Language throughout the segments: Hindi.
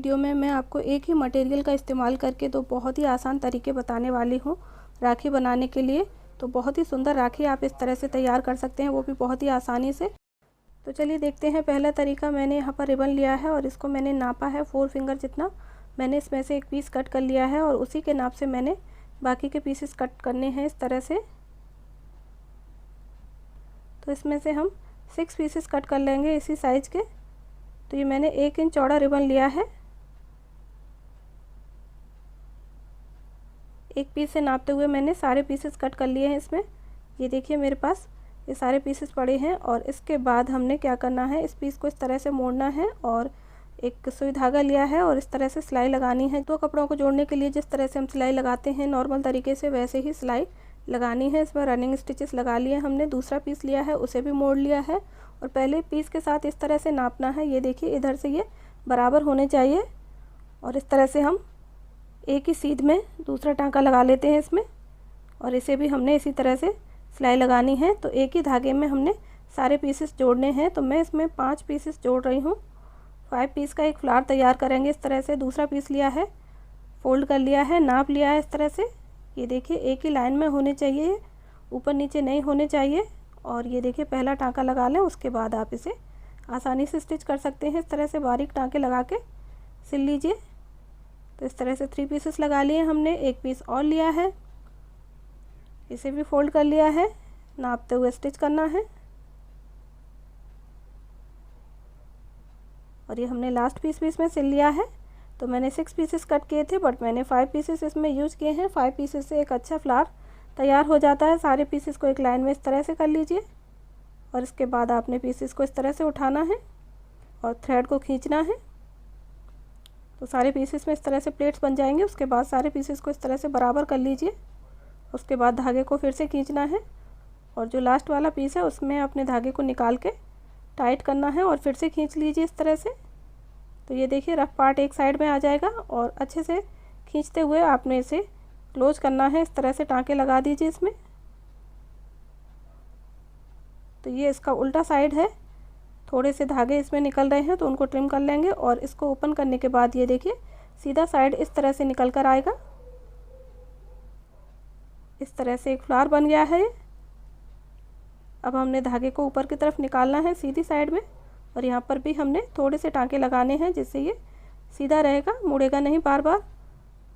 वीडियो में मैं आपको एक ही मटेरियल का इस्तेमाल करके तो बहुत ही आसान तरीके बताने वाली हूँ राखी बनाने के लिए। तो बहुत ही सुंदर राखी आप इस तरह से तैयार कर सकते हैं, वो भी बहुत ही आसानी से। तो चलिए देखते हैं। पहला तरीका, मैंने यहाँ पर रिबन लिया है और इसको मैंने नापा है 4 फिंगर जितना। मैंने इसमें से एक पीस कट कर लिया है और उसी के नाप से मैंने बाकी के पीसेस कट करने हैं इस तरह से। तो इसमें से हम 6 पीसेस कट कर लेंगे इसी साइज के। तो ये मैंने 1 इंच चौड़ा रिबन लिया है। एक पीस से नापते हुए मैंने सारे पीसेस कट कर लिए हैं इसमें। ये देखिए मेरे पास ये सारे पीसेस पड़े हैं। और इसके बाद हमने क्या करना है, इस पीस को इस तरह से मोड़ना है और एक सुई धागा लिया है और इस तरह से सिलाई लगानी है। दो कपड़ों को जोड़ने के लिए जिस तरह से हम सिलाई लगाते हैं नॉर्मल तरीके से, वैसे ही सिलाई लगानी है। इसमें रनिंग स्टिचेस लगा लिए हमने। दूसरा पीस लिया है, उसे भी मोड़ लिया है और पहले पीस के साथ इस तरह से नापना है। ये देखिए इधर से ये बराबर होने चाहिए और इस तरह से हम एक ही सीध में दूसरा टांका लगा लेते हैं इसमें। और इसे भी हमने इसी तरह से सिलाई लगानी है। तो एक ही धागे में हमने सारे पीसेस जोड़ने हैं। तो मैं इसमें 5 पीसेस जोड़ रही हूँ। 5 पीस का एक फ्लावर तैयार करेंगे इस तरह से। दूसरा पीस लिया है, फोल्ड कर लिया है, नाप लिया है इस तरह से। ये देखिए एक ही लाइन में होने चाहिए, ऊपर नीचे नहीं होने चाहिए। और ये देखिए पहला टांका लगा लें, उसके बाद आप इसे आसानी से स्टिच कर सकते हैं। इस तरह से बारीक टांके लगा के सिल लीजिए। तो इस तरह से 3 पीसेस लगा लिए हमने। एक पीस और लिया है, इसे भी फोल्ड कर लिया है, नापते हुए स्टिच करना है। और ये हमने लास्ट पीस भी इसमें सिल लिया है। तो मैंने 6 पीसेस कट किए थे बट मैंने 5 पीसेस इसमें यूज किए हैं। 5 पीसेस से एक अच्छा फ्लावर तैयार हो जाता है। सारे पीसेस को एक लाइन में इस तरह से कर लीजिए और इसके बाद आपने पीसेस को इस तरह से उठाना है और थ्रेड को खींचना है। तो सारे पीसेस में इस तरह से प्लेट्स बन जाएंगे। उसके बाद सारे पीसेस को इस तरह से बराबर कर लीजिए। उसके बाद धागे को फिर से खींचना है और जो लास्ट वाला पीस है उसमें अपने धागे को निकाल के टाइट करना है और फिर से खींच लीजिए इस तरह से। तो ये देखिए रफ पार्ट एक साइड में आ जाएगा और अच्छे से खींचते हुए आपने इसे क्लोज करना है। इस तरह से टांके लगा दीजिए इसमें। तो ये इसका उल्टा साइड है, थोड़े से धागे इसमें निकल रहे हैं तो उनको ट्रिम कर लेंगे। और इसको ओपन करने के बाद ये देखिए सीधा साइड इस तरह से निकल कर आएगा। इस तरह से एक फ्लावर बन गया है। अब हमने धागे को ऊपर की तरफ निकालना है सीधी साइड में और यहाँ पर भी हमने थोड़े से टांके लगाने हैं जिससे ये सीधा रहेगा, मुड़ेगा नहीं बार बार।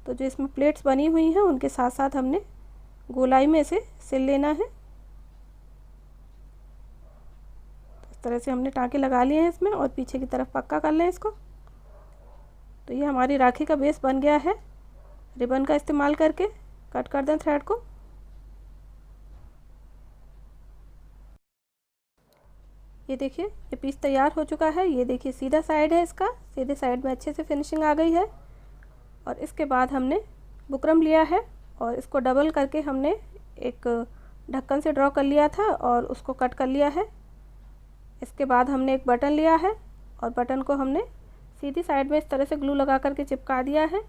तो जो इसमें प्लेट्स बनी हुई हैं उनके साथ साथ हमने गोलाई में इसे सिल लेना है। इस तरह से हमने टांके लगा लिए हैं इसमें और पीछे की तरफ पक्का कर लें इसको। तो ये हमारी राखी का बेस बन गया है। रिबन का इस्तेमाल करके कट कर दें थ्रेड को। ये देखिए ये पीस तैयार हो चुका है। ये देखिए सीधा साइड है इसका, सीधे साइड में अच्छे से फिनिशिंग आ गई है। और इसके बाद हमने बुकरम लिया है और इसको डबल करके हमने एक ढक्कन से ड्रॉ कर लिया था और उसको कट कर लिया है। इसके बाद हमने एक बटन लिया है और बटन को हमने सीधी साइड में इस तरह से ग्लू लगा करके चिपका दिया है।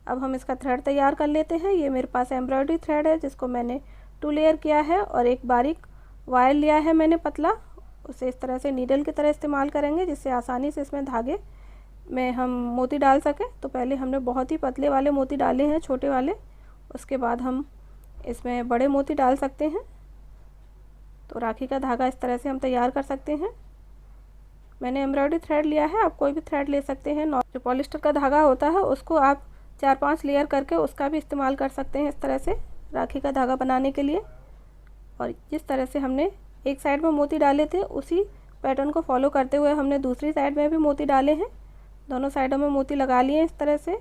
अब हम इसका थ्रेड तैयार कर लेते हैं। ये मेरे पास एम्ब्रॉयडरी थ्रेड है जिसको मैंने 2 लेयर किया है और एक बारीक वायर लिया है मैंने पतला। उसे इस तरह से नीडल की तरह इस्तेमाल करेंगे जिससे आसानी से इसमें धागे में हम मोती डाल सकें। तो पहले हमने बहुत ही पतले वाले मोती डाले हैं, छोटे वाले। उसके बाद हम इसमें बड़े मोती डाल सकते हैं। तो राखी का धागा इस तरह से हम तैयार कर सकते हैं। मैंने एम्ब्रॉयडरी थ्रेड लिया है, आप कोई भी थ्रेड ले सकते हैं। जो पॉलिस्टर का धागा होता है उसको आप 4-5 लेयर करके उसका भी इस्तेमाल कर सकते हैं इस तरह से राखी का धागा बनाने के लिए। और जिस तरह से हमने एक साइड में मोती डाले थे उसी पैटर्न को फॉलो करते हुए हमने दूसरी साइड में भी मोती डाले हैं। दोनों साइडों में मोती लगा लिए इस तरह से।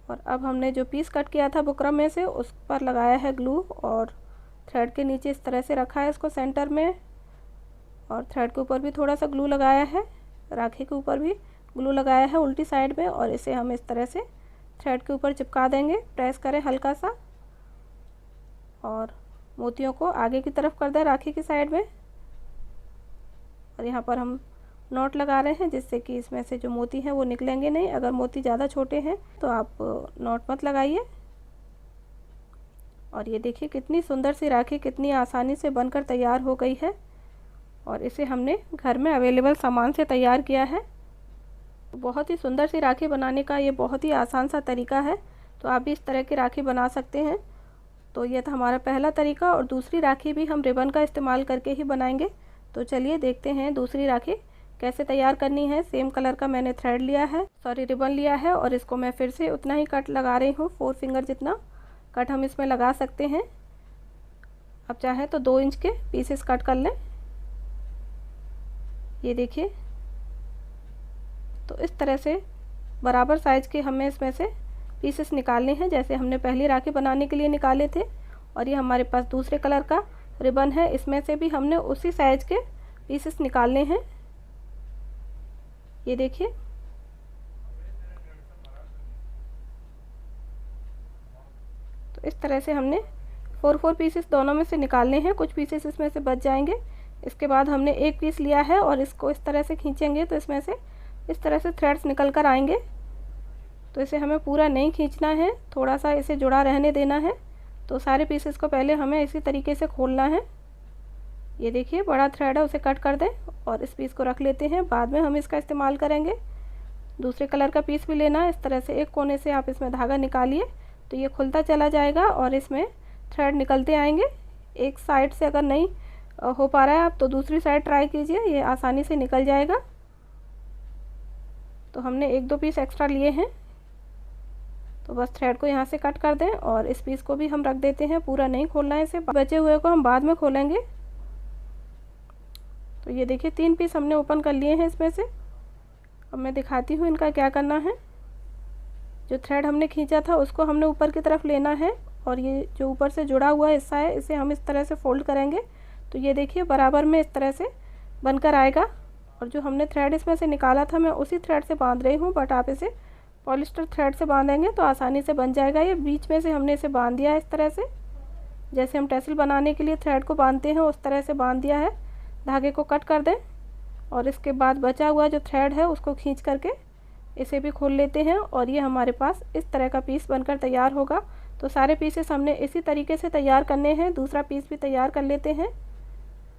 और अब हमने जो पीस कट किया था बुकरम में से उस पर लगाया है ग्लू और थ्रेड के नीचे इस तरह से रखा है इसको सेंटर में। और थ्रेड के ऊपर भी थोड़ा सा ग्लू लगाया है, राखी के ऊपर भी ग्लू लगाया है उल्टी साइड में। और इसे हम इस तरह से थ्रेड के ऊपर चिपका देंगे। प्रेस करें हल्का सा और मोतियों को आगे की तरफ कर दें राखी की साइड में। और यहाँ पर हम नॉट लगा रहे हैं जिससे कि इसमें से जो मोती हैं वो निकलेंगे नहीं। अगर मोती ज़्यादा छोटे हैं तो आप नॉट मत लगाइए। और ये देखिए कितनी सुंदर सी राखी कितनी आसानी से बनकर तैयार हो गई है। और इसे हमने घर में अवेलेबल सामान से तैयार किया है। बहुत ही सुंदर सी राखी बनाने का ये बहुत ही आसान सा तरीका है, तो आप भी इस तरह की राखी बना सकते हैं। तो ये था हमारा पहला तरीका, और दूसरी राखी भी हम रिबन का इस्तेमाल करके ही बनाएंगे। तो चलिए देखते हैं दूसरी राखी कैसे तैयार करनी है। सेम कलर का मैंने थ्रेड लिया है, रिबन लिया है, और इसको मैं फिर से उतना ही कट लगा रही हूँ। 4 फिंगर जितना कट हम इसमें लगा सकते हैं। अब चाहे तो 2 इंच के पीसेस कट कर लें। ये देखिए, तो इस तरह से बराबर साइज के हमें इसमें से पीसेस निकालने हैं, जैसे हमने पहली राखी बनाने के लिए निकाले थे। और ये हमारे पास दूसरे कलर का रिबन है, इसमें से भी हमने उसी साइज के पीसेस निकालने हैं। ये देखिए, तो इस तरह से हमने 4 पीसेस दोनों में से निकालने हैं। कुछ पीसेस इसमें से बच जाएंगे। इसके बाद हमने एक पीस लिया है और इसको इस तरह से खींचेंगे तो इसमें से इस तरह से थ्रेड्स निकल कर आएंगे। तो इसे हमें पूरा नहीं खींचना है, थोड़ा सा इसे जुड़ा रहने देना है। तो सारे पीसेस को पहले हमें इसी तरीके से खोलना है। ये देखिए, बड़ा थ्रेड है, उसे कट कर दें और इस पीस को रख लेते हैं, बाद में हम इसका इस्तेमाल करेंगे। दूसरे कलर का पीस भी लेना है। इस तरह से एक कोने से आप इसमें धागा निकालिए तो ये खुलता चला जाएगा और इसमें थ्रेड निकलते आएंगे। एक साइड से अगर नहीं हो पा रहा है आप तो दूसरी साइड ट्राई कीजिए, ये आसानी से निकल जाएगा। तो हमने 1-2 पीस एक्स्ट्रा लिए हैं, तो बस थ्रेड को यहाँ से कट कर दें और इस पीस को भी हम रख देते हैं, पूरा नहीं खोलना है इसे, बचे हुए को हम बाद में खोलेंगे। तो ये देखिए 3 पीस हमने ओपन कर लिए हैं इसमें से। अब मैं दिखाती हूँ इनका क्या करना है। जो थ्रेड हमने खींचा था उसको हमने ऊपर की तरफ लेना है और ये जो ऊपर से जुड़ा हुआ हिस्सा है इसे हम इस तरह से फोल्ड करेंगे। तो ये देखिए बराबर में इस तरह से बनकर आएगा। और जो हमने थ्रेड इसमें से निकाला था मैं उसी थ्रेड से बांध रही हूँ, बट आप इसे पॉलिस्टर थ्रेड से बांधेंगे तो आसानी से बन जाएगा। ये बीच में से हमने इसे बांध दिया है इस तरह से, जैसे हम टैसल बनाने के लिए थ्रेड को बांधते हैं उस तरह से बांध दिया है। धागे को कट कर दें और इसके बाद बचा हुआ जो थ्रेड है उसको खींच करके इसे भी खोल लेते हैं और ये हमारे पास इस तरह का पीस बनकर तैयार होगा। तो सारे पीसेस हमने इसी तरीके से तैयार करने हैं। दूसरा पीस भी तैयार कर लेते हैं।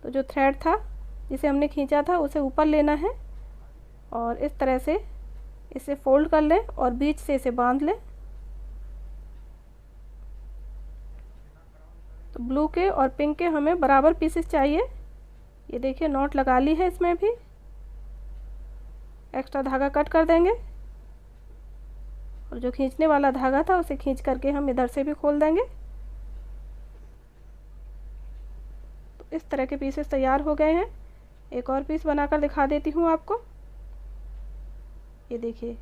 तो जो थ्रेड था जिसे हमने खींचा था उसे ऊपर लेना है और इस तरह से इसे फोल्ड कर लें और बीच से इसे बांध लें। तो ब्लू के और पिंक के हमें बराबर पीसेस चाहिए। ये देखिए नॉट लगा ली है, इसमें भी एक्स्ट्रा धागा कट कर देंगे और जो खींचने वाला धागा था उसे खींच करके हम इधर से भी खोल देंगे। तो इस तरह के पीसेस तैयार हो गए हैं। एक और पीस बनाकर दिखा देती हूँ आपको। ये देखिए,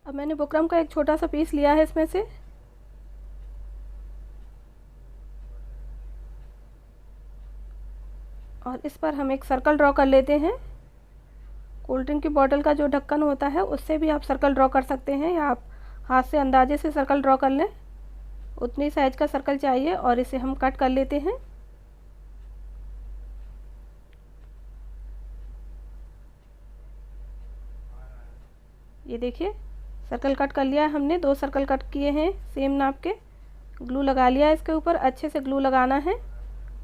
अब मैंने बुकरम का एक छोटा सा पीस लिया है इसमें से, और इस पर हम एक सर्कल ड्रॉ कर लेते हैं। कोल्ड ड्रिंक की बोतल का जो ढक्कन होता है उससे भी आप सर्कल ड्रॉ कर सकते हैं, या आप हाथ से अंदाजे से सर्कल ड्रॉ कर लें। उतनी साइज का सर्कल चाहिए और इसे हम कट कर लेते हैं। ये देखिए सर्कल कट कर लिया है हमने, 2 सर्कल कट किए हैं सेम नाप के। ग्लू लगा लिया है इसके ऊपर, अच्छे से ग्लू लगाना है।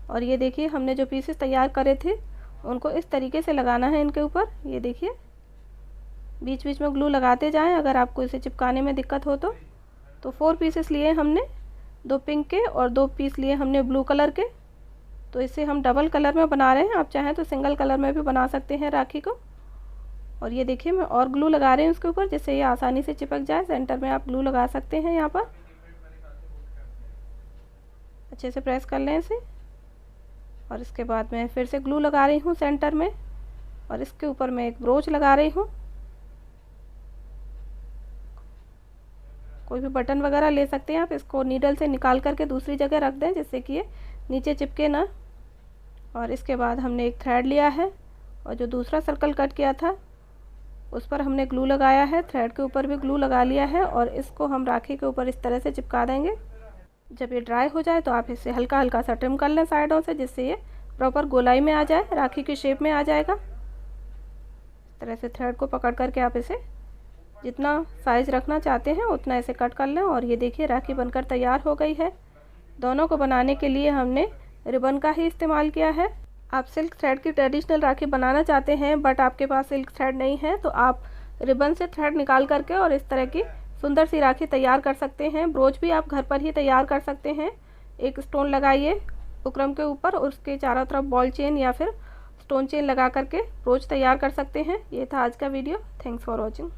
और ये देखिए हमने जो पीसेस तैयार करे थे उनको इस तरीके से लगाना है इनके ऊपर। ये देखिए बीच बीच में ग्लू लगाते जाएं अगर आपको इसे चिपकाने में दिक्कत हो तो। 4 पीसेस लिए हमने, 2 पिंक के और 2 पीस लिए हमने ब्लू कलर के। तो इसे हम डबल कलर में बना रहे हैं, आप चाहें तो सिंगल कलर में भी बना सकते हैं राखी को। और ये देखिए मैं और ग्लू लगा रही हूँ उसके ऊपर जिससे ये आसानी से चिपक जाए। सेंटर में आप ग्लू लगा सकते हैं, यहाँ पर अच्छे से प्रेस कर लें इसे। और इसके बाद मैं फिर से ग्लू लगा रही हूँ सेंटर में और इसके ऊपर मैं एक ब्रोच लगा रही हूँ। कोई भी बटन वगैरह ले सकते हैं आप, इसको नीडल से निकाल करके दूसरी जगह रख दें जिससे कि ये नीचे चिपके ना। और इसके बाद हमने एक थ्रेड लिया है और जो दूसरा सर्कल कट किया था उस पर हमने ग्लू लगाया है, थ्रेड के ऊपर भी ग्लू लगा लिया है और इसको हम राखी के ऊपर इस तरह से चिपका देंगे। जब ये ड्राई हो जाए तो आप इसे हल्का हल्का सा ट्रिम कर लें साइडों से, जिससे ये प्रॉपर गोलाई में आ जाए, राखी की शेप में आ जाएगा। इस तरह से थ्रेड को पकड़ करके आप इसे जितना साइज़ रखना चाहते हैं उतना इसे कट कर लें। और ये देखिए राखी बनकर तैयार हो गई है। दोनों को बनाने के लिए हमने रिबन का ही इस्तेमाल किया है। आप सिल्क थ्रेड की ट्रेडिशनल राखी बनाना चाहते हैं बट आपके पास सिल्क थ्रेड नहीं है, तो आप रिबन से थ्रेड निकाल करके और इस तरह की सुंदर सी राखी तैयार कर सकते हैं। ब्रोच भी आप घर पर ही तैयार कर सकते हैं। एक स्टोन लगाइए बुकरम के ऊपर और उसके चारों तरफ बॉल चेन या फिर स्टोन चेन लगा करके ब्रोच तैयार कर सकते हैं। ये था आज का वीडियो। Thanks for watching.